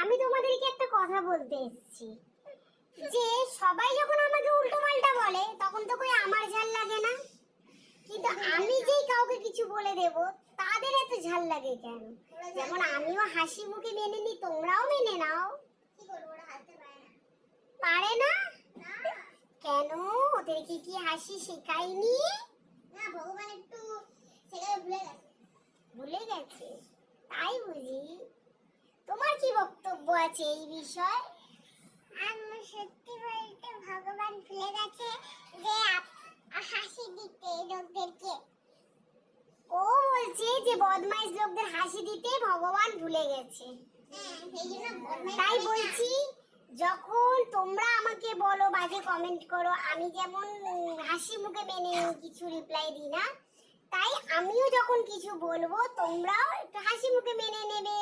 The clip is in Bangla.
আমি তোমাদেরকে একটা কথা বলতে এসেছি যে সবাই যখন আমাকে উল্টো পাল্টা বলে তখন তো কই আমার ঝাল লাগে না, কিন্তু আমি যেই কাউকে কিছু বলে দেব তাদের এত ঝাল লাগে কেন? যেমন আমিও হাসি মুখে মেনে নিই, তোমরাও মেনে নাও। কি করব, ওরা হাসতে পারে না? কেন? ওদেরকে কি হাসি শেখায়নি? না, ভগবান একটু শেখাতে ভুলে গেছে তাই বুঝি। তোমার কি বক্তব্য আছে এই বিষয়ে? আমি সত্যি বলতে ভগবান ভুলে গেছে যে হাসি দিতে লোকদেরকে। ও বলছে যে বদমাইশ লোকদের হাসি দিতে ভগবান ভুলে গেছে। তাই বলছি, যখন তোমরা আমাকে বলো, বাজে কমেন্ট করো, আমি যেমন হাসি মুখে মেনে কিছু রিপ্লাই দিই না, তাই আমিও যখন কিছু বলবো তোমরাও একটু হাসি মুখে মেনে নেবে।